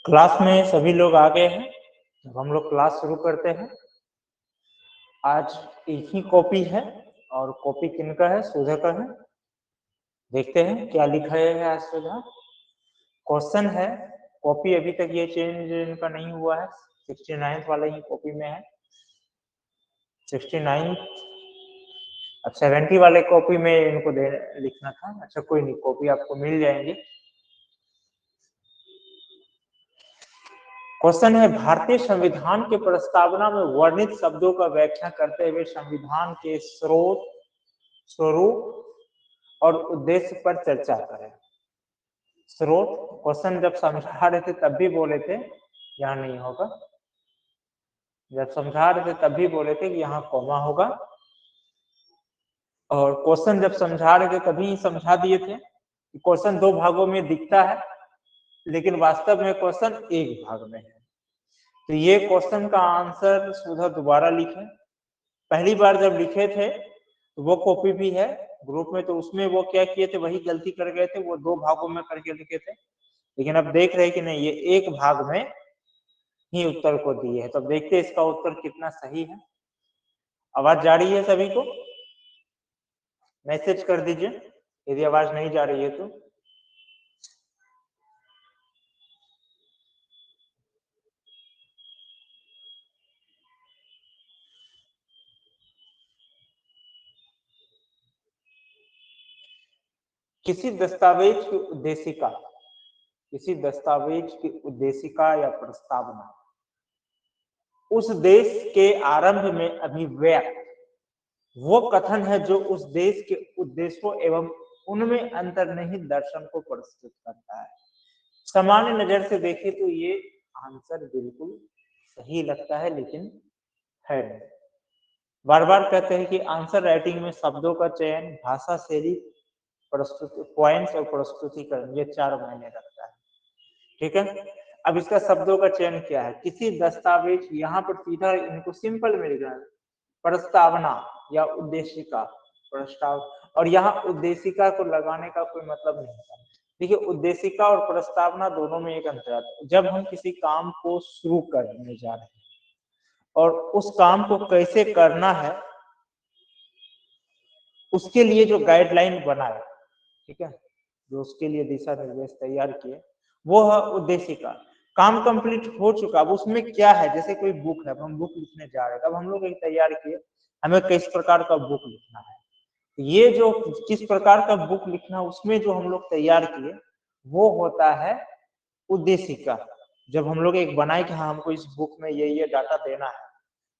Class में सभी लोग आ गए हैं। अब हम लोग क्लास शुरू करते हैं। आज एक ही कॉपी है और कॉपी किनका है? सुधा का है। देखते हैं क्या लिखा है आज सुधा। क्वेश्चन है, कॉपी अभी तक ये चेंज इनका नहीं हुआ है, 69 वाला ही कॉपी में है। 69 अब 70 वाले कॉपी में इनको लिखना था। अच्छा कोई नहीं, कॉपी आपको मिल जाएंगे। क्वेश्चन है, भारतीय संविधान के प्रस्तावना में वर्णित शब्दों का व्याख्या करते हुए संविधान के स्रोत, स्वरूप और उद्देश्य पर चर्चा करें। स्रोत क्वेश्चन जब समझा रहे थे तब भी बोले थे यहाँ नहीं होगा, जब समझा रहे थे तब भी बोले थे कि यहाँ कॉमा होगा, और क्वेश्चन जब समझा रहे थे तभी समझा दिए थे कि क्वेश्चन दो भागों में दिखता है लेकिन वास्तव में क्वेश्चन एक भाग में है। तो ये क्वेश्चन का आंसर सुधा दोबारा लिखे। पहली बार जब लिखे थे तो वो कॉपी भी है ग्रुप में, तो उसमें वो क्या किए थे, वही गलती कर गए थे, वो दो भागों में करके लिखे थे। लेकिन अब देख रहे हैं कि नहीं, ये एक भाग में ही उत्तर को दिए है। तो अब देखते हैं इसका उत्तर कितना सही है। आवाज जा रही है सभी को? मैसेज कर दीजिए यदि आवाज नहीं जा रही है तो। किसी दस्तावेज की उद्देशिका, किसी दस्तावेज की उद्देशिका या प्रस्तावना उस देश के आरंभ में अभिव्यक्त वो कथन है जो उस देश के उद्देश्यों एवं उनमें अंतर्निहित दर्शन को प्रस्तुत करता है। सामान्य नजर से देखें तो ये आंसर बिल्कुल सही लगता है, लेकिन है नहीं। बार बार कहते हैं कि आंसर राइटिंग में शब्दों का चयन, भाषा शैली, प्रस्तुति, पॉइंट्स और प्रस्तुतिकरण, ये चार मायने रखता है। ठीक है, अब इसका शब्दों का चयन क्या है? किसी दस्तावेज, यहाँ पर सीधा इनको सिंपल में लिखना है, प्रस्तावना या उद्देशिका, प्रस्ताव, और यहाँ उद्देशिका को लगाने का कोई मतलब नहीं था। देखिए, उद्देशिका और प्रस्तावना दोनों में एक अंतर है। जब हम किसी काम को शुरू करने जा रहे हैं और उस काम को कैसे करना है उसके लिए जो गाइडलाइन बनाए, ठीक है, जो उसके लिए दिशा निर्देश तैयार किए, वो है उद्देशिका। काम कंप्लीट हो चुका, अब उसमें क्या है, जैसे कोई बुक है, अब हम बुक लिखने जा रहे हैं, अब हम लोग एक तैयार किए हमें किस प्रकार का बुक लिखना है। ये जो किस प्रकार का बुक लिखना है उसमें जो हम लोग तैयार किए वो होता है उद्देशिका। जब हम लोग एक बनाए कि हाँ हमको इस बुक में ये डाटा देना है,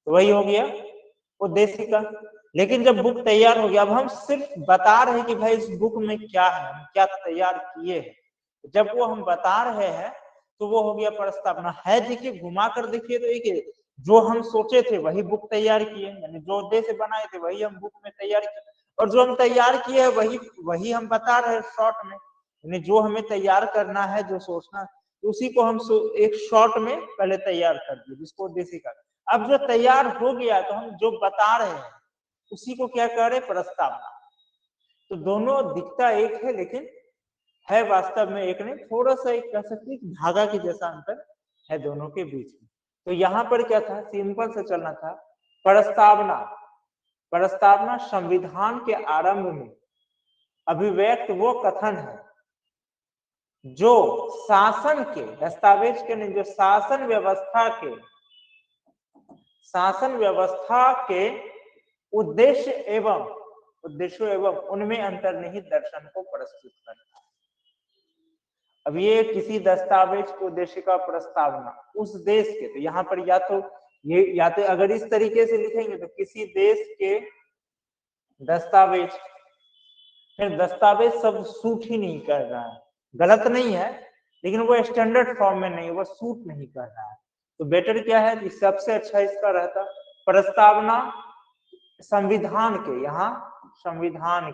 तो वही हो गया उद्देशिका। लेकिन जब बुक तैयार हो गया, अब हम सिर्फ बता रहे हैं कि भाई इस बुक में क्या है, हम क्या तैयार किए हैं। जब वो हम बता रहे हैं तो वो हो गया प्रस्तावना। है देखिए, घुमा कर देखिए तो एक जो हम सोचे थे वही बुक तैयार किए, यानी जो उद्देश्य बनाए थे वही हम बुक में तैयार किए, और जो हम तैयार किए हैं वही वही हम बता रहे हैं शॉर्ट में। यानी जो हमें तैयार करना है, जो सोचना, तो उसी को हम एक शॉर्ट में पहले तैयार कर दिए, जिसको उद्देशिका। अब जो तैयार हो गया तो हम जो बता रहे हैं उसी को क्या कह रहे, प्रस्तावना। तो दोनों दिखता एक है लेकिन है वास्तव में एक नहीं, थोड़ा सा एक कह सकते धागा के जैसा अंतर है दोनों के बीच में। तो यहाँ पर क्या था, सिंपल से चलना था। प्रस्तावना, प्रस्तावना संविधान के आरंभ में अभिव्यक्त वो कथन है जो शासन के, दस्तावेज के नहीं, जो शासन व्यवस्था के उद्देश्यों एवं उनमें अंतर्निहित दर्शन को प्रस्तुत करता है। अब ये किसी दस्तावेज को उद्देश्य का प्रस्तावना उस देश के, तो यहाँ पर या तो अगर इस तरीके से लिखेंगे तो किसी देश के दस्तावेज, फिर दस्तावेज शब्द सूट ही नहीं कर रहा है, गलत नहीं है लेकिन वो स्टैंडर्ड फॉर्म में नहीं, वो सूट नहीं कर रहा है। तो बेटर क्या है कि सबसे अच्छा इसका रहता प्रस्तावना संविधान के, यहाँ संविधान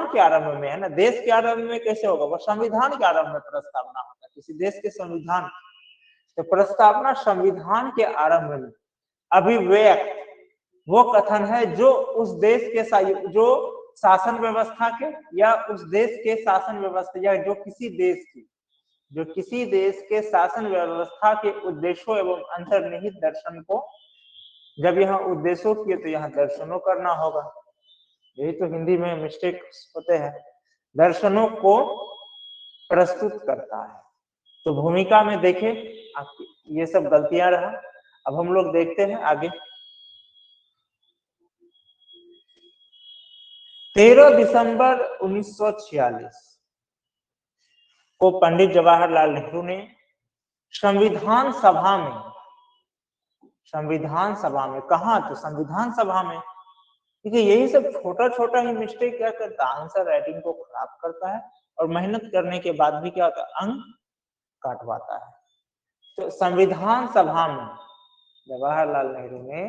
के आरंभ में है ना, देश के आरंभ में कैसे होगा, वो संविधान के आरंभ में प्रस्तावना होगा, किसी देश के संविधान। तो प्रस्तावना संविधान के आरंभ में अभिव्यक्त वो कथन है जो उस देश के जो शासन व्यवस्था के, या उस देश के शासन व्यवस्था, या जो किसी देश की जो किसी देश के शासन व्यवस्था के उद्देश्यों एवं अंतर्निहित दर्शन को, जब यहाँ उद्देश्यों किए तो यहाँ दर्शनों करना होगा, यही तो हिंदी में मिस्टेक होते हैं, दर्शनों को प्रस्तुत करता है। तो भूमिका में देखें ये सब गलतियां रहा। अब हम लोग देखते हैं आगे। 13 दिसंबर 1946 को पंडित जवाहरलाल नेहरू ने संविधान सभा में कहा, तो संविधान सभा में, देखिए यही सब छोटा छोटा ही मिस्टेक क्या करता है, आंसर राइटिंग को खराब करता है और मेहनत करने के बाद भी क्या होता है, अंक काटवाता है। तो संविधान सभा में जवाहरलाल नेहरू ने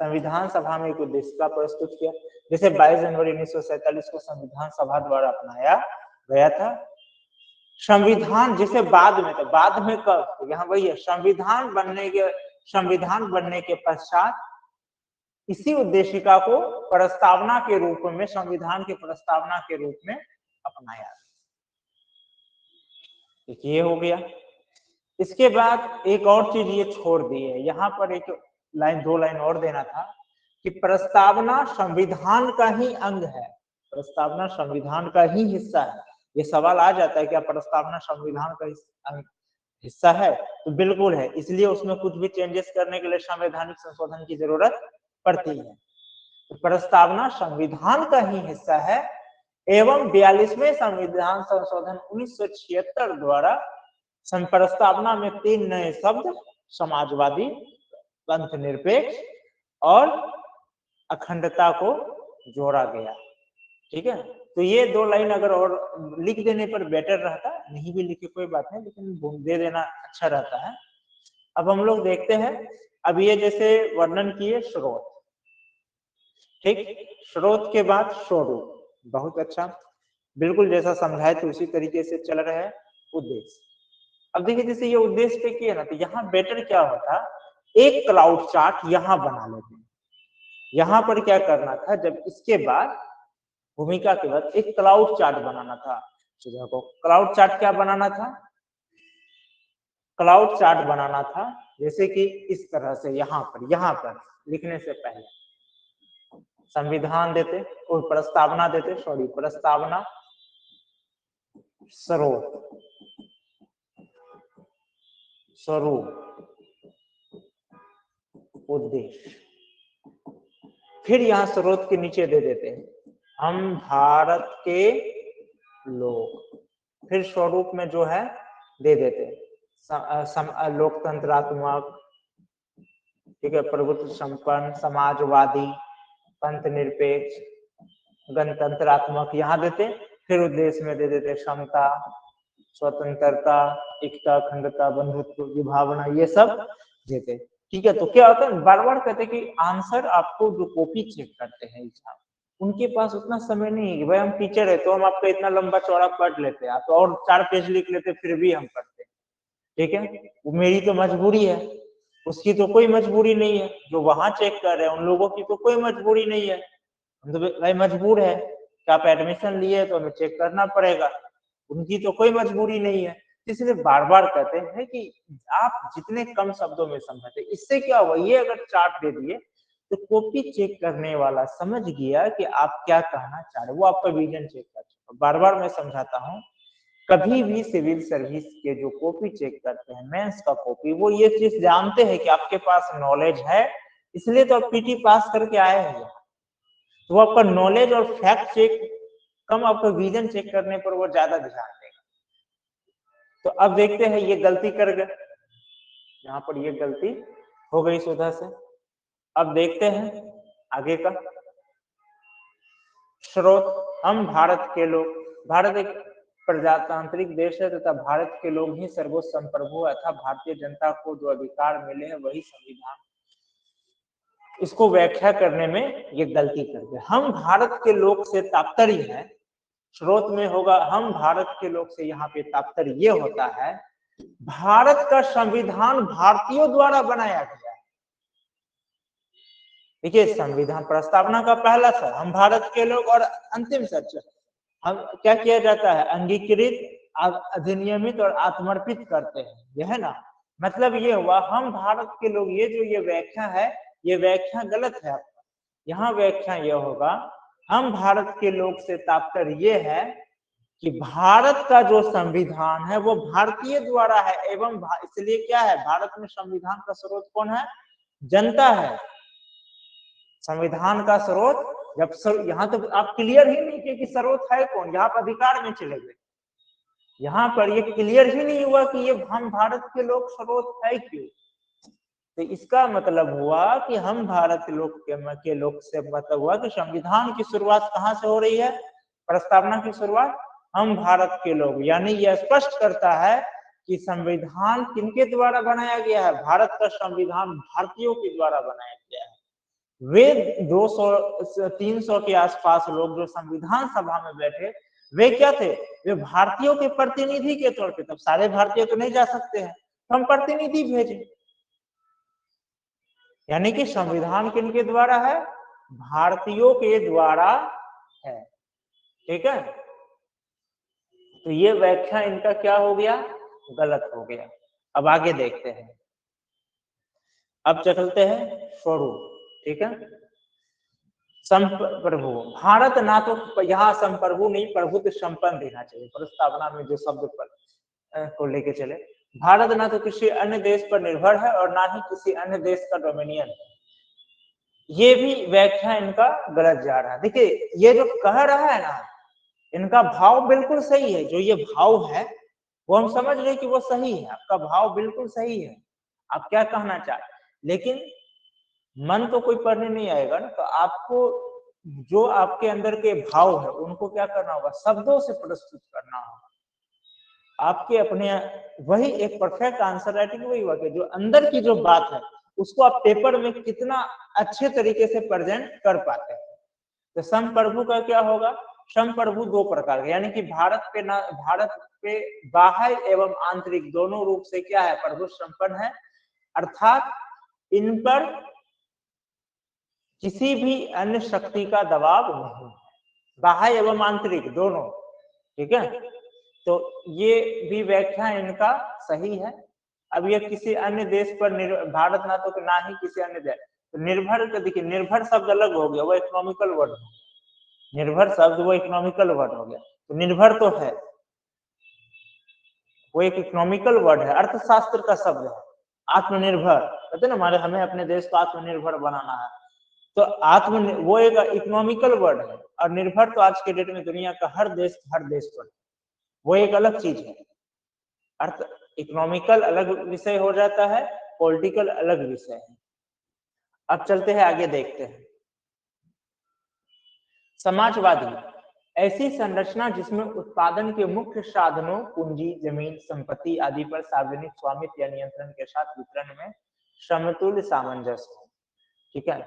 संविधान सभा में एक उद्देशिका प्रस्तुत किया। जैसे 22 जनवरी 1947 को संविधान सभा द्वारा अपनाया गया था। संविधान जिसे बाद में, तो बाद में कब, तो यहाँ वही है, संविधान बनने के पश्चात इसी उद्देशिका को प्रस्तावना के रूप में, संविधान की प्रस्तावना के रूप में अपनाया। ये हो गया। इसके बाद एक और चीज ये छोड़ दी है, यहाँ पर एक लाइन, 2 लाइन और देना था कि प्रस्तावना संविधान का ही अंग है, प्रस्तावना संविधान का ही हिस्सा है। ये सवाल आ जाता है क्या प्रस्तावना संविधान का हिस्सा है, तो बिल्कुल है, इसलिए उसमें कुछ भी चेंजेस करने के लिए संवैधानिक संशोधन की जरूरत पड़ती है। तो प्रस्तावना संविधान का ही हिस्सा है एवं 42वें संविधान संशोधन 1976 द्वारा प्रस्तावना में 3 नए शब्द, समाजवादी, पंथ निरपेक्ष और अखंडता को जोड़ा गया। ठीक है, तो ये 2 लाइन अगर और लिख देने पर बेटर रहता, नहीं भी लिखे कोई बात नहीं, लेकिन दे देना अच्छा रहता है। अब हम लोग देखते हैं, अब ये जैसे वर्णन किए स्रोत, ठीक, स्रोत के बाद स्वरूप, बहुत अच्छा, बिल्कुल जैसा समझाए तो उसी तरीके से चल रहा है। उद्देश्य, अब देखिए जैसे ये उद्देश्य पे किया ना, तो यहाँ बेटर क्या होता, एक क्लाउड चार्ट यहाँ बना लेते हैं। यहाँ पर क्या करना था, जब इसके बाद भूमिका के बाद एक क्लाउड चार्ट बनाना था। तो देखो क्लाउड चार्ट क्या बनाना था, क्लाउड चार्ट बनाना था जैसे कि इस तरह से, यहाँ पर लिखने से पहले संविधान देते और प्रस्तावना देते, सॉरी प्रस्तावना, स्वरूप, उद्देश्य, फिर यहाँ स्रोत के नीचे दे देते हैं हम भारत के लोग, फिर स्वरूप में जो है दे देते हैं लोकतंत्रात्मक, ठीक है, प्रभुत्व संपन्न, समाजवादी, पंथ निरपेक्ष, गणतंत्रात्मक, यहाँ देते। फिर उद्देश्य में दे देते समता, स्वतंत्रता, एकता, अखंडता, बंधुत्व, विभावना, ये सब देते। ठीक है, तो क्या होता है, बार बार कहते कि आंसर आपको जो कॉपी चेक करते हैं एग्जाम, उनके पास उतना समय नहीं है कि भाई हम टीचर है तो हम आपका इतना लंबा चौड़ा पढ़ लेते हैं, आप तो और 4 पेज लिख लेते फिर भी हम पढ़ते हैं। ठीक है, वो मेरी तो मजबूरी है, उसकी तो कोई मजबूरी नहीं है, जो वहां चेक कर रहे हैं उन लोगों की तो कोई मजबूरी नहीं है, हम तो भाई मजबूर है कि आप एडमिशन लिए तो हमें चेक करना पड़ेगा, उनकी तो कोई मजबूरी नहीं है। इसलिए बार बार कहते हैं कि आप जितने कम शब्दों में समझते, इससे क्या हुआ, ये अगर चार्ट दे दिए तो कॉपी चेक करने वाला समझ गया कि आप क्या कहना चाह रहे, वो आपका विजन चेक करता। बार बार मैं समझाता हूँ, कभी भी सिविल सर्विस के जो कॉपी चेक करते हैं, मेंस का कॉपी, वो ये चीज जानते हैं कि आपके पास नॉलेज है, इसलिए तो आप पीटी पास करके आए हैं, तो वो आपका नॉलेज और फैक्ट चेक कम, आपका विजन चेक करने पर वो ज्यादा ध्यान देगा। तो अब देखते हैं ये गलती कर गए, यहाँ पर ये गलती हो गई सुधा से। अब देखते हैं आगे का स्रोत, हम भारत के लोग, भारत एक प्रजातांत्रिक देश है तथा भारत के लोग ही सर्वोच्च संप्रभु अथवा भारतीय जनता को जो अधिकार मिले हैं वही संविधान, इसको व्याख्या करने में ये गलती कर गए। हम भारत के लोग से तात्पर्य है, स्रोत में होगा हम भारत के लोग से, यहाँ पे तात्पर्य ये होता है भारत का संविधान भारतीयों द्वारा बनाया गया है। देखिए संविधान प्रस्तावना का पहला शब्द हम भारत के लोग और अंतिम शब्द हम क्या किया जाता है, अंगीकृत अधिनियमित और आत्मर्पित करते हैं, यह है ना। मतलब ये हुआ हम भारत के लोग, ये जो ये व्याख्या है ये व्याख्या गलत है आपका। यहाँ व्याख्या यह होगा हम भारत के लोग से तात्पर्य ये है कि भारत का जो संविधान है वो भारतीय द्वारा है, एवं इसलिए क्या है, भारत में संविधान का स्रोत कौन है, जनता है। संविधान का स्रोत जब यहाँ तो आप क्लियर ही नहीं किए कि स्रोत है कौन, यहाँ पर अधिकार में चले गए, यहाँ पर ये क्लियर ही नहीं हुआ कि ये हम भारत के लोग स्रोत है क्यों। तो इसका मतलब हुआ कि हम भारत के लोग से मतलब हुआ कि संविधान की शुरुआत कहाँ से हो रही है, प्रस्तावना की शुरुआत हम भारत के लोग, यानी यह स्पष्ट करता है कि संविधान किनके द्वारा बनाया गया है, भारत का संविधान भारतीयों के द्वारा बनाया गया है। वे 200-300 के आसपास लोग जो संविधान सभा में बैठे वे क्या थे, वे भारतीयों के प्रतिनिधि के तौर पे, तब सारे भारतीय तो नहीं जा सकते हैं, तो हम प्रतिनिधि भेजे, यानी कि संविधान किनके द्वारा है, भारतीयों के द्वारा है, ठीक है। तो ये व्याख्या इनका क्या हो गया, गलत हो गया। अब आगे देखते हैं, अब चलते हैं स्वरूप, ठीक है। संप्रभु, भारत ना तो यहाँ संप्रभु नहीं, प्रभु तो संपन्न देना चाहिए प्रस्तावना में जो शब्द पर को लेके चले। भारत ना तो किसी अन्य देश पर निर्भर है और ना ही किसी अन्य देश का डोमिनियन है, ये भी व्याख्या इनका गलत जा रहा है। देखिए ये जो कह रहा है ना, इनका भाव बिल्कुल सही है, जो ये भाव है वो हम समझ रहे कि वो सही है, आपका भाव बिल्कुल सही है, आप क्या कहना चाहते, लेकिन मन तो कोई पढ़ने नहीं आएगा ना, तो आपको जो आपके अंदर के भाव है उनको क्या करना होगा, शब्दों से प्रस्तुत करना होगा। आपके अपने वही एक परफेक्ट आंसर राइटिंग वही हुआ कि जो अंदर की जो बात है उसको आप पेपर में कितना अच्छे तरीके से प्रेजेंट कर पाते हैं। तो संप्रभु का क्या होगा, संप्रभु दो प्रकार के, यानी कि भारत पे बाह्य एवं आंतरिक दोनों रूप से क्या है, प्रभु संपन्न है, अर्थात इन पर किसी भी अन्य शक्ति का दबाव नहीं, बाह्य एवं आंतरिक दोनों, ठीक है। तो ये भी व्याख्या इनका सही है। अब ये किसी अन्य देश पर भारत ना तो ना ही किसी अन्य देश, तो निर्भर का देखिए, निर्भर शब्द अलग हो गया, वो इकोनॉमिकल वर्ड हो, निर्भर शब्द वो इकोनॉमिकल वर्ड हो गया, तो निर्भर तो है वो एक इकोनॉमिकल वर्ड है, अर्थशास्त्र का शब्द है। आत्मनिर्भर कहते ना, हमारे हमें अपने देश को आत्मनिर्भर बनाना है, तो वो एक इकोनॉमिकल वर्ड है, और निर्भर तो आज के डेट में दुनिया का हर देश पर, वो एक अलग चीज है। अर्थ इकोनॉमिकल अलग विषय हो जाता है, पॉलिटिकल अलग विषय है। अब चलते हैं आगे, देखते हैं समाजवादी, ऐसी संरचना जिसमें उत्पादन के मुख्य साधनों पूंजी, जमीन, संपत्ति आदि पर सार्वजनिक स्वामित्व या नियंत्रण के साथ वितरण में समतुल्य सामंजस्य हो, ठीक है।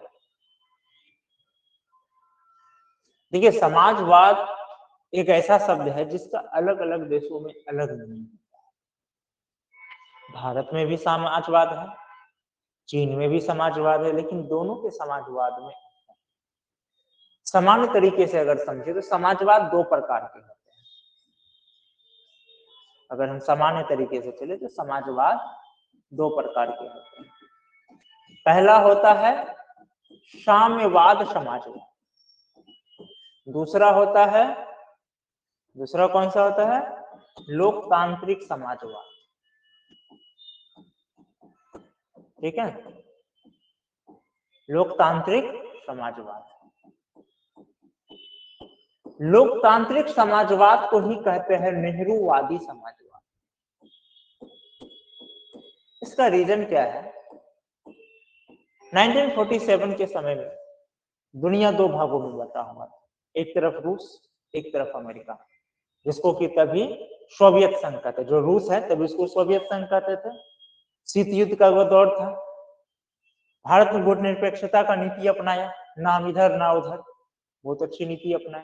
देखिए समाजवाद एक ऐसा शब्द है जिसका अलग अलग देशों में अलग मीनिंग होता है। भारत में भी समाजवाद है, चीन में भी समाजवाद है, लेकिन दोनों के समाजवाद में सामान्य तरीके से अगर समझे तो समाजवाद दो प्रकार के होते हैं। अगर हम सामान्य तरीके से चले तो समाजवाद दो प्रकार के होते हैं। पहला होता है साम्यवाद समाजवाद, दूसरा कौन सा होता है, लोकतांत्रिक समाजवाद, ठीक है। लोकतांत्रिक समाजवाद, लोकतांत्रिक समाजवाद को ही कहते हैं नेहरूवादी समाजवाद। इसका रीजन क्या है, 1947 के समय में दुनिया दो भागों में बटा हुआ था, एक तरफ रूस, एक तरफ अमेरिका, जिसको कि तभी सोवियत संघ कहते, जो रूस है तभी उसको सोवियत संघ कहते थे। शीत युद्ध का वो दौर था। भारत ने गुटनिरपेक्षता का नीति अपनाया, ना हम इधर ना उधर, बहुत अच्छी नीति अपनाई।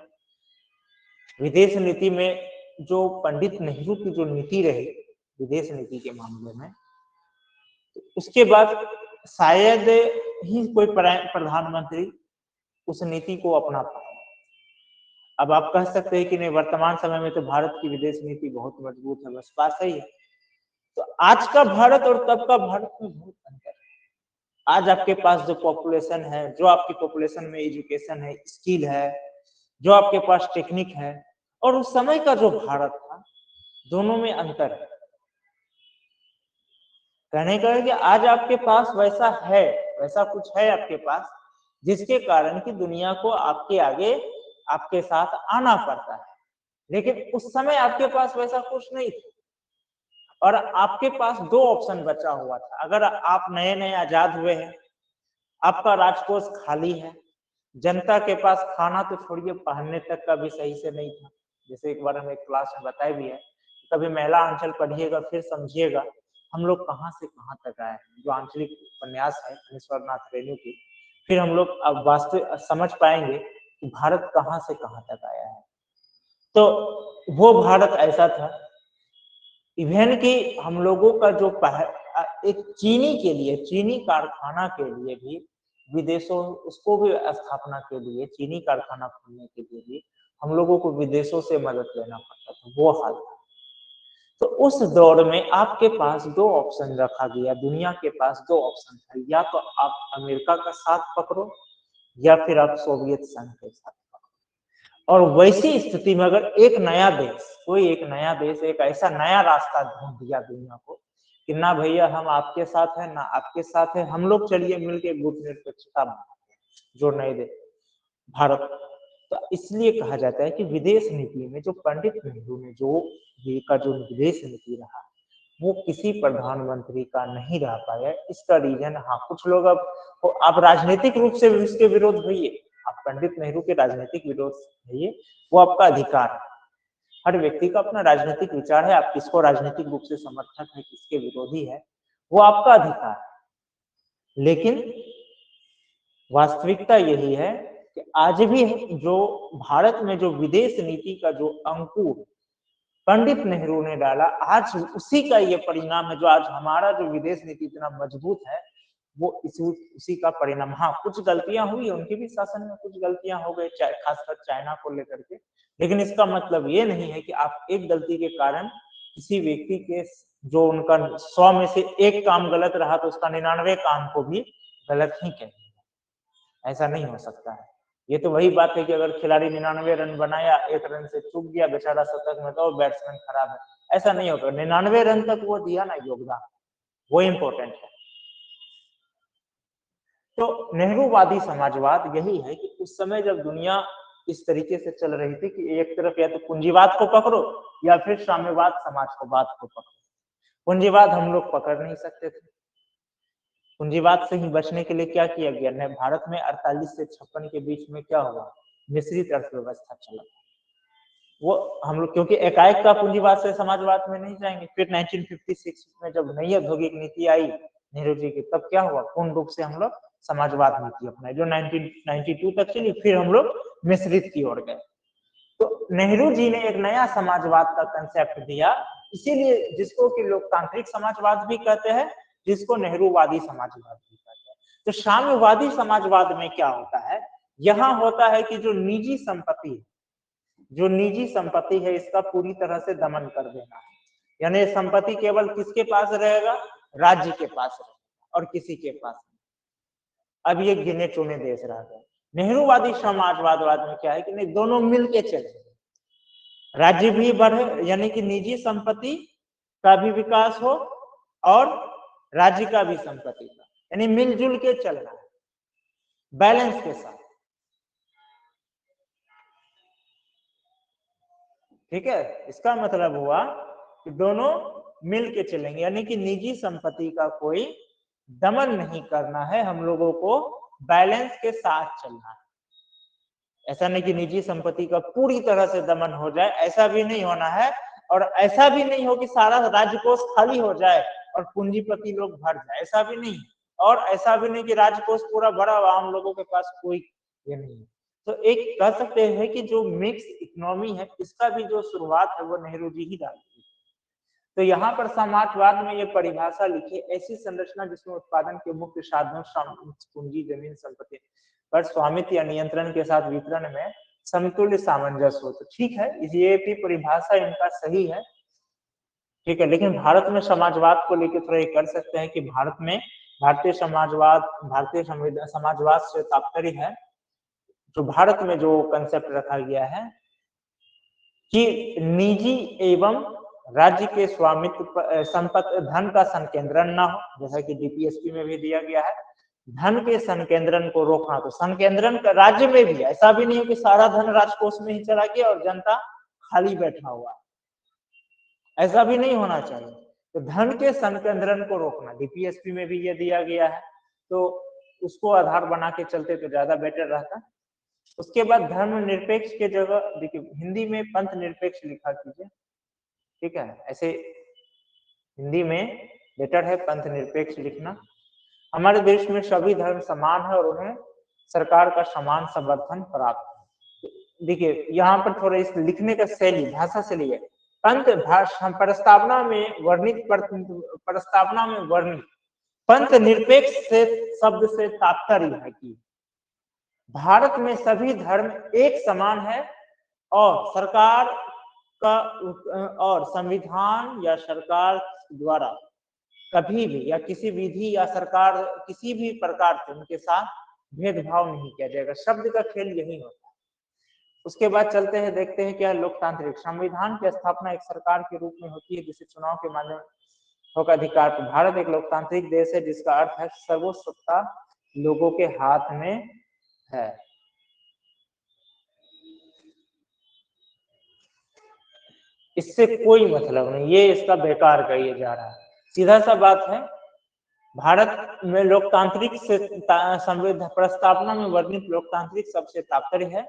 विदेश नीति में जो पंडित नेहरू की जो नीति रही विदेश नीति के मामले में, उसके बाद शायद ही कोई प्रधानमंत्री उस नीति को अपना पाए। अब आप कह सकते हैं कि नहीं, वर्तमान समय में तो भारत की विदेश नीति बहुत मजबूत है, बस बात सही है। तो आज का भारत और तब का भारत में बहुत अंतर है। आज आपके पास जो पॉपुलेशन है, जो आपकी पॉपुलेशन में एजुकेशन है, स्किल है, जो आपके पास टेक्निक है, और उस समय का जो भारत था, दोनों में अंतर है। कहने का है कि आज आपके पास वैसा है, वैसा कुछ है आपके पास, जिसके कारण कि दुनिया को आपके आगे, आपके साथ आना पड़ता है। लेकिन उस समय आपके पास वैसा कुछ नहीं था, और आपके पास दो ऑप्शन बचा हुआ था। अगर आप नए नए आजाद हुए हैं, आपका राजकोष खाली है, जनता के पास खाना तो छोड़िए, पहनने तक का भी सही से नहीं था। जैसे एक बार हमें क्लास में बताया भी है, कभी महिला अंचल पढ़िएगा फिर समझिएगा हम लोग कहाँ से कहाँ तक आए हैं। जो आंचलिक उपन्यास है फणीश्वरनाथ रेणु की, फिर हम लोग अब वास्तविक समझ पाएंगे कि भारत कहाँ से कहाँ तक आया है। तो वो भारत ऐसा था, इवन कि हम लोगों का जो एक चीनी के लिए, चीनी कारखाना के लिए भी विदेशों, उसको भी स्थापना के लिए, चीनी कारखाना खोलने के लिए भी हम लोगों को विदेशों से मदद लेना पड़ता था, वो हाल था। तो उस दौर में आपके पास दो ऑप्शन रखा गया, दुनिया के पास दो ऑप्शन था, या तो आप अमेरिका का साथ पकड़ो या फिर आप सोवियत संघ के साथ पकड़ो। और वैसी स्थिति में अगर एक नया देश, कोई एक नया देश एक ऐसा नया रास्ता ढूंढ दिया दुनिया को कि ना भैया हम आपके साथ हैं ना आपके साथ है, हम लोग चलिए मिलके गुटनिरपेक्षता बनाते हैं, जो नए देश भारत। तो इसलिए कहा जाता है कि विदेश नीति में जो पंडित नेहरू ने जो ये का जो विदेश नीति रहा, वो किसी प्रधानमंत्री का नहीं रह पाया। इसका रीजन, हाँ कुछ लोग अब आप राजनीतिक रूप से इसके विरोध होइए, आप पंडित नेहरू के राजनीतिक विरोध होइए, वो आपका अधिकार है। हर व्यक्ति का अपना राजनीतिक विचार है, आप किसको राजनीतिक रूप से समर्थक है, किसके विरोधी है, वो आपका अधिकार है। लेकिन वास्तविकता यही है कि आज भी जो भारत में जो विदेश नीति का जो अंकुर पंडित नेहरू ने डाला, आज उसी का ये परिणाम है। जो आज हमारा जो विदेश नीति इतना मजबूत है, वो उसी का परिणाम। हाँ कुछ गलतियां हुई, उनके भी शासन में कुछ गलतियां हो गई, खासकर चाइना को लेकर के, लेकिन इसका मतलब ये नहीं है कि आप एक गलती के कारण किसी व्यक्ति के, जो उनका 100 में से एक काम गलत रहा तो उसका 99 काम को भी गलत ही कहेंगे, ऐसा नहीं हो सकता है। ये तो वही बात है कि अगर खिलाड़ी 99 रन बनाया, 1 रन से चूक गया बेचारा शतक में, तो बैट्समैन खराब है, ऐसा नहीं होगा। 99 रन तक वो दिया ना योगदान, वो इम्पोर्टेंट है। तो नेहरूवादी समाजवाद यही है कि उस समय जब दुनिया इस तरीके से चल रही थी कि एक तरफ या तो पूंजीवाद को पकड़ो या फिर साम्यवाद समाजवाद को पकड़ो। पूंजीवाद हम लोग पकड़ नहीं सकते थे। पूंजीवाद से ही बचने के लिए क्या किया गया, भारत में 48 से 56 के बीच में क्या हुआ, मिश्रित अर्थव्यवस्था चला। वो हम लोग क्योंकि एकाएक का पूंजीवाद से समाजवाद में नहीं जाएंगे। फिर 1956 में जब नई औद्योगिक नीति आई नेहरू जी की, तब क्या हुआ, पूर्ण रूप से हम लोग समाजवाद नीति अपनाए, जो 1992 तक चली। फिर हम लोग मिश्रित की ओर गए। तो नेहरू जी ने एक नया समाजवाद का कंसेप्ट दिया, इसीलिए जिसको कि लोकतांत्रिक समाजवाद भी कहते हैं, जिसको नेहरूवादी समाजवाद भी कहते हैं। तो साम्यवादी समाजवाद में क्या होता है, यहाँ होता है कि जो निजी संपत्ति है इसका पूरी तरह से दमन कर देना है। यानी संपत्ति केवल किसके पास रहेगा, राज्य के पास रहेगा और किसी के पास नहीं। अब ये गिने चुने देश रह गए। नेहरूवादी समाजवाद में क्या है कि नहीं, दोनों मिलके चले, राज्य भी बढ़े, यानी कि निजी संपत्ति का भी विकास हो और राज्य का भी संपत्ति का, यानी मिलजुल के चलना है, बैलेंस के साथ। ठीक है, इसका मतलब हुआ कि दोनों मिल के चलेंगे, यानी कि निजी संपत्ति का कोई दमन नहीं करना है, हम लोगों को बैलेंस के साथ चलना है। ऐसा नहीं कि निजी संपत्ति का पूरी तरह से दमन हो जाए, ऐसा भी नहीं होना है। और ऐसा भी नहीं हो कि सारा राजकोष खाली हो जाए और पूंजीपति लोग भर जाए, ऐसा भी नहीं। और ऐसा भी नहीं कि राजकोष पूरा भरा हुआ हम लोगों के पास कोई ये नहीं है। तो एक कह सकते हैं कि जो मिक्स इकोनॉमी है, इसका भी जो शुरुआत है वो नेहरू जी ही डाली। तो यहाँ पर समाजवाद में ये परिभाषा लिखी, ऐसी संरचना जिसमें उत्पादन के मुख्य साधनों पूंजी, जमीन, संपत्ति पर स्वामित्व या नियंत्रण के साथ वितरण में समतुल्य सामंजस्य हो। तो ठीक है, ये भी परिभाषा इनका सही है, ठीक है। लेकिन भारत में समाजवाद को लेकर थोड़ा ये कर सकते हैं कि भारत में भारतीय समाजवाद, भारतीय समाजवाद से तात्पर्य है, जो भारत में जो कंसेप्ट रखा गया है कि निजी एवं राज्य के स्वामित्व संपत्ति धन का संकेंद्रण ना हो, जैसा कि डीपीएसपी में भी दिया गया है, धन के संकेंद्रण को रोकना। तो संकेंद्रण का राज्य में भी, ऐसा भी नहीं हो कि सारा धन राजकोष में ही चला गया और जनता खाली बैठा हुआ, ऐसा भी नहीं होना चाहिए। तो धन के संकेंद्रण को रोकना डीपीएसपी में भी ये दिया गया है, तो उसको आधार बना के चलते तो ज्यादा बेटर रहता। उसके बाद धर्मनिरपेक्ष के जगह देखिए हिंदी में पंथ निरपेक्ष लिखा कीजिए, ठीक है, ऐसे हिंदी में बेटर है पंथ निरपेक्ष लिखना। हमारे देश में सभी धर्म समान है और उन्हें सरकार का समान समर्थन प्राप्त है। देखिए यहाँ पर थोड़ा इस लिखने का शैली, भाषा से लिए पंथ प्रस्तावना में वर्णित पंथ निरपेक्ष से शब्द से तात्पर्य है कि भारत में सभी धर्म एक समान है और सरकार का और संविधान या सरकार द्वारा कभी भी या किसी विधि या सरकार किसी भी प्रकार से उनके साथ भेदभाव नहीं किया जाएगा। शब्द का खेल यही होता है। उसके बाद चलते हैं, देखते हैं क्या लोकतांत्रिक। संविधान की स्थापना एक सरकार के रूप में होती है जिसे चुनाव के माध्यम होगा अधिकार। भारत एक लोकतांत्रिक देश है जिसका अर्थ है सर्वोच्च सत्ता लोगों के हाथ में है। इससे कोई मतलब नहीं, ये इसका बेकार कहिए जा रहा है। सीधा सा बात है, भारत में लोकतांत्रिक से संविधान प्रस्तावना में वर्णित लोकतांत्रिक शब्द से तात्पर्य है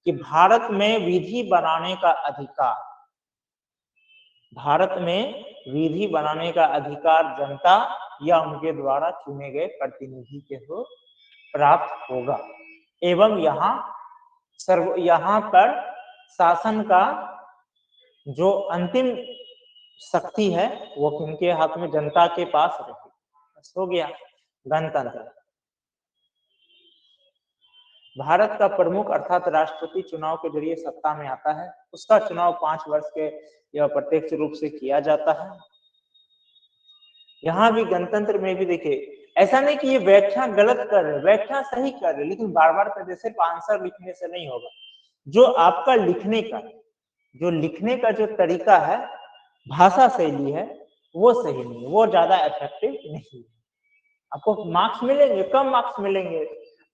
कि भारत में विधि बनाने का अधिकार, भारत में विधि बनाने का अधिकार जनता या उनके द्वारा चुने गए प्रतिनिधि के हो प्राप्त होगा एवं यहाँ पर शासन का जो अंतिम शक्ति है वो किनके हाथ में, जनता के पास रहेगी। हो गया गणतंत्र। भारत का प्रमुख अर्थात राष्ट्रपति चुनाव के जरिए सत्ता में आता है। उसका चुनाव 5 वर्ष के या प्रत्यक्ष रूप से किया जाता है। यहाँ भी गणतंत्र में भी देखिए, ऐसा नहीं कि ये व्याख्या गलत कर रहे, व्याख्या सही कर रहे, लेकिन बार बार कर सिर्फ आंसर लिखने से नहीं होगा। जो आपका लिखने का जो तरीका है, भाषा शैली है, वो सही नहीं है, वो ज्यादा इफेक्टिव नहीं है। आपको मार्क्स मिलेंगे, कम मार्क्स मिलेंगे।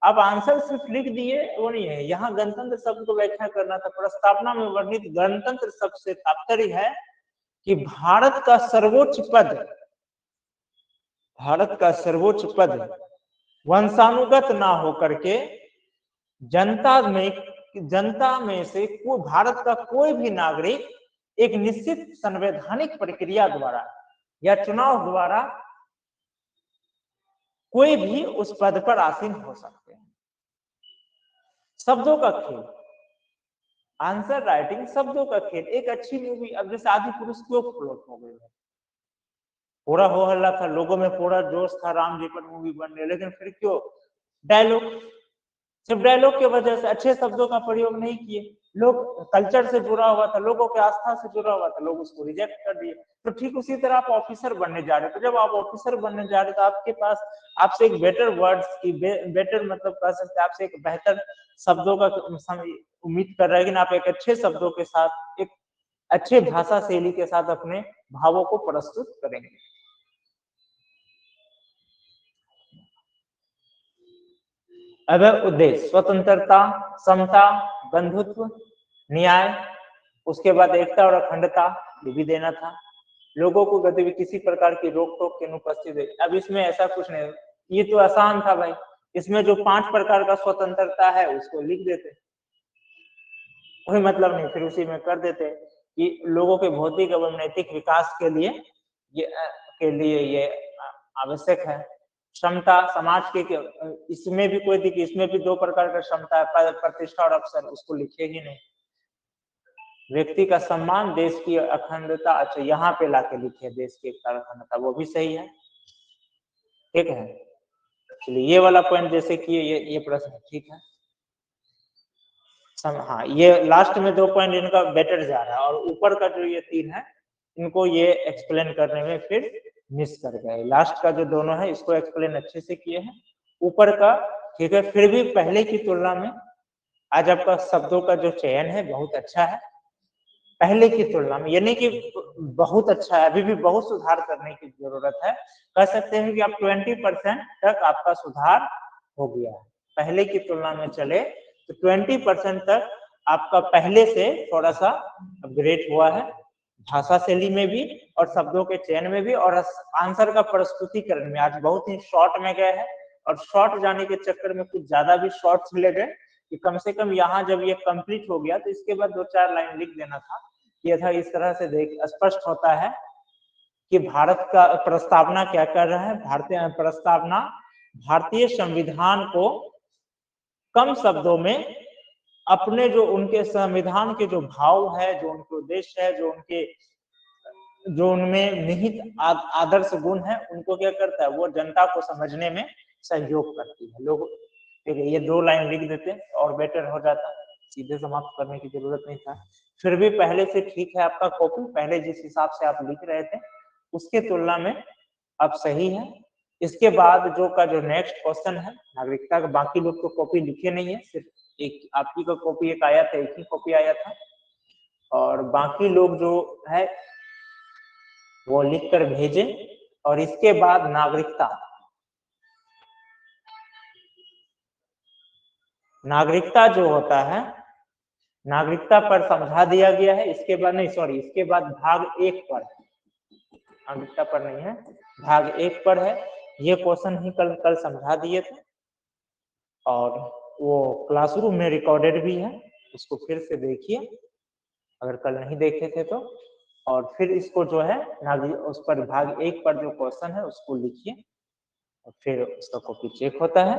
अब आंसर सिर्फ लिख दिए वो नहीं है। यहाँ गणतंत्र शब्द को व्याख्या करना था। प्रस्तावना में वर्णित गणतंत्र शब्द से तात्पर्य है कि भारत का सर्वोच्च पद वंशानुगत ना होकर के जनता में से भारत का कोई भी नागरिक एक निश्चित संवैधानिक प्रक्रिया द्वारा या चुनाव द्वारा कोई भी उस पद पर आसीन हो सकते हैं। शब्दों का खेल, आंसर राइटिंग शब्दों का खेल। एक अच्छी मूवी, अब जैसे आदिपुरुष क्यों फ्लॉप हो गई है, पूरा हो हल्ला था, लोगों में पूरा जोश था राम जी पर मूवी बन रही है, लेकिन फिर क्यों? डायलॉग, सिर्फ डायलॉग की वजह से अच्छे शब्दों का प्रयोग नहीं किए। लोग कल्चर से जुड़ा हुआ था, लोगों के आस्था से जुड़ा हुआ था, लोग उसको रिजेक्ट कर दिए। तो ठीक उसी तरह आप ऑफिसर बनने जा रहे थे। जब आप ऑफिसर बनने जा रहे थे, आपके पास आपसे एक बेटर वर्ड्स की बेटर मतलब कह सकते हैं, आपसे एक बेहतर शब्दों का उम्मीद कर रहे हैं, लेकिन आप एक अच्छे शब्दों के साथ, एक अच्छे भाषा शैली के साथ अपने भावों को प्रस्तुत करेंगे। अब उद्देश्य स्वतंत्रता, समता, बंधुत्व, न्याय, उसके बाद एकता और अखंडता ये भी देना था। लोगों को गतिविधि किसी प्रकार की रोक टोक की अनुपस्थित है। अब इसमें ऐसा कुछ नहीं, ये तो आसान था भाई। इसमें जो 5 प्रकार का स्वतंत्रता है उसको लिख देते, कोई मतलब नहीं, फिर उसी में कर देते कि लोगों के भौतिक एवं नैतिक विकास के लिए ये आवश्यक है। क्षमता, समाज के इसमें भी कोई दिक्कत, इसमें भी 2 प्रकार का क्षमता है, प्रतिष्ठा और अवसर, उसको लिखे ही नहीं। व्यक्ति का सम्मान, देश की अखंडता, अच्छा यहाँ पे लाके लिखे देश की एकता अखंडता, वो भी सही है, ठीक है। चलिए ये वाला पॉइंट जैसे कि ये प्रश्न ठीक है। हाँ, ये लास्ट में 2 पॉइंट इनका बेटर जा रहा है और ऊपर का जो ये 3 है इनको ये एक्सप्लेन करने में फिर मिस कर गए। लास्ट का जो दोनों है इसको एक्सप्लेन अच्छे से किए हैं। ऊपर का ठीक है, फिर भी पहले की तुलना में आज आपका शब्दों का जो चयन है बहुत अच्छा है पहले की तुलना में। यानी कि बहुत अच्छा है, अभी भी बहुत सुधार करने की जरूरत है। कह सकते हैं कि आप 20% तक आपका सुधार हो गया है। पहले की तुलना में चले तो 20% तक आपका पहले से थोड़ा सा अपग्रेड हुआ है, भाषा शैली में भी और शब्दों के चयन में भी और आंसर का प्रस्तुतिकरण में। आज बहुत ही शॉर्ट में गए हैं और शॉर्ट जाने के चक्कर में कुछ ज्यादा भी शॉर्ट्स ले गए कि कम से कम यहाँ जब ये कंप्लीट हो गया तो इसके बाद 2-4 लाइन लिख देना था। ये था, इस तरह से देख स्पष्ट होता है कि भारत का प्रस्तावना क्या कर रहा है। भारतीय प्रस्तावना भारतीय संविधान को कम शब्दों में अपने जो उनके संविधान के जो भाव है, जो उनके उद्देश्य है, जो उनमें निहित आदर्श गुण है, उनको क्या करता है, वो जनता को समझने में सहयोग करती है। लोग ये 2 लाइन लिख देते और बेटर हो जाता, सीधे समाप्त करने की जरूरत नहीं था। फिर भी पहले से ठीक है आपका कॉपी, पहले जिस हिसाब से आप लिख रहे थे उसके तुलना में अब सही है। इसके बाद जो नेक्स्ट क्वेश्चन है नागरिकता का, बाकी लोग तो कॉपी लिखे नहीं है, सिर्फ एक आपकी का कॉपी एक आया था, एक ही कॉपी आया था और बाकी लोग जो है वो लिख कर भेजे। और इसके बाद नागरिकता जो होता है, नागरिकता पर समझा दिया गया है। इसके बाद नहीं, सॉरी, इसके बाद भाग 1 पर, नागरिकता पर नहीं है, भाग 1 पर है। ये क्वेश्चन ही कल समझा दिए थे और वो क्लासरूम में रिकॉर्डेड भी है, उसको फिर से देखिए अगर कल नहीं देखे थे तो। और फिर इसको जो है उस पर भाग 1 पर जो क्वेश्चन है उसको लिखिए और फिर उसका कॉपी चेक होता है।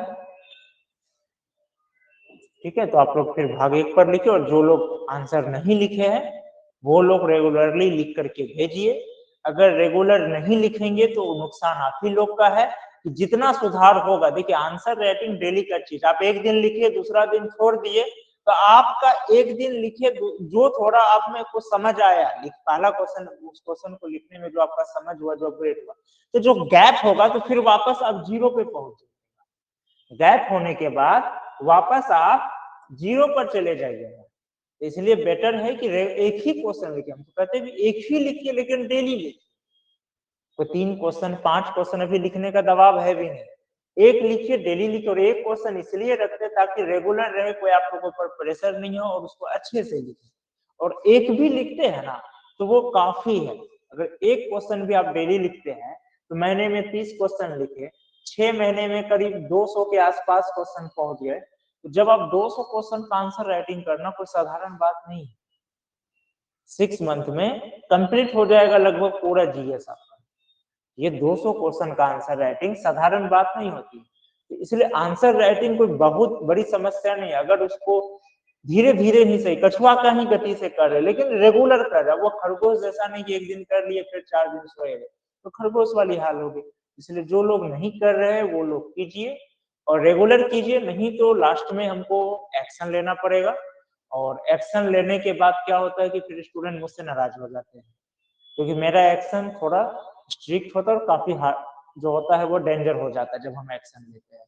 ठीक है, तो आप लोग फिर भाग 1 पर लिखे और जो लोग आंसर नहीं लिखे हैं वो लोग रेगुलरली लिख करके भेजिए। अगर रेगुलर नहीं लिखेंगे तो नुकसान आप ही लोग का है कि जितना सुधार होगा, देखिए आंसर राइटिंग डेली का चीज, आप एक दिन लिखिए दूसरा दिन छोड़ दिए तो आपका एक दिन लिखे जो थोड़ा आप में कुछ समझ आया, पहला क्वेश्चन, उस क्वेश्चन को लिखने में जो आपका समझ हुआ, जो अपग्रेड हुआ, तो जो गैप होगा तो फिर वापस आप 0 पे पहुंचे। गैप होने के बाद वापस आप 0 पर चले जाइएगा। इसलिए बेटर है कि एक ही क्वेश्चन लिखिए। हम तो कहते हैं एक ही लिखिए लेकिन डेली लिखिए। तो 3 क्वेश्चन 5 क्वेश्चन अभी लिखने का दबाव है भी नहीं, एक लिखिए, डेली लिखिए। और एक क्वेश्चन इसलिए रखते ताकि रेगुलर रहे, कोई आप लोगों पर प्रेशर नहीं हो और उसको अच्छे से लिखे। और एक भी लिखते हैं ना तो वो काफी है। अगर एक क्वेश्चन भी आप डेली लिखते हैं तो महीने में 30 क्वेश्चन लिखे, 6 महीने में करीब 200 के आसपास क्वेश्चन पहुंच गए। तो जब आप 200 क्वेश्चन का आंसर राइटिंग करना कोई साधारण बात नहीं है। 6 मंथ में कंप्लीट हो जाएगा लगभग पूरा जीएस आपका। ये 200 क्वेश्चन का आंसर राइटिंग साधारण बात नहीं होती। तो इसलिए आंसर राइटिंग कोई बहुत बड़ी समस्या नहीं है। अगर उसको धीरे धीरे ही सही, कछुआ का ही गति से कर रहे लेकिन रेगुलर कर रहा है, वो खरगोश जैसा नहीं कि एक दिन कर लिए फिर 4 दिन सोए गए, तो खरगोश वाली हाल होगी। इसलिए जो लोग नहीं कर रहे हैं वो लोग कीजिए और रेगुलर कीजिए, नहीं तो लास्ट में हमको एक्शन लेना पड़ेगा। और एक्शन लेने के बाद क्या होता है कि फिर स्टूडेंट मुझसे नाराज हो जाते हैं, क्योंकि मेरा एक्शन थोड़ा स्ट्रिक्ट होता है और काफी हार्ड जो होता है वो डेंजर हो जाता है जब हम एक्शन लेते हैं।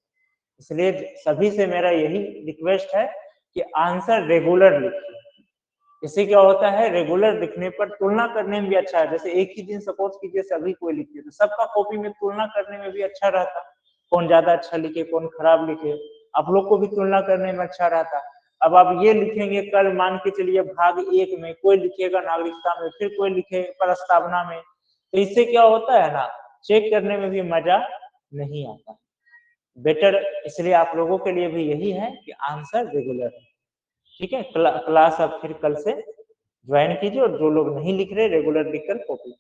इसलिए सभी से मेरा यही रिक्वेस्ट है कि आंसर रेगुलर लिखिए। इससे क्या होता है, रेगुलर लिखने पर तुलना करने में भी अच्छा है। जैसे एक ही दिन सपोज कीजिए सभी कोई लिखिए तो सबका कॉपी में तुलना करने में भी अच्छा रहता, कौन ज्यादा अच्छा लिखे कौन खराब लिखे, आप लोग को भी तुलना करने में अच्छा रहता। अब आप ये लिखेंगे, कल मान के चलिए भाग 1 में कोई लिखेगा नागरिकता में, फिर कोई लिखे प्रस्तावना में, तो इससे क्या होता है ना, चेक करने में भी मजा नहीं आता। बेटर इसलिए आप लोगों के लिए भी यही है कि आंसर रेगुलर है। ठीक है, क्लास आप फिर कल से ज्वाइन कीजिए और जो लोग नहीं लिख रहे रेगुलर लिखकर कॉपी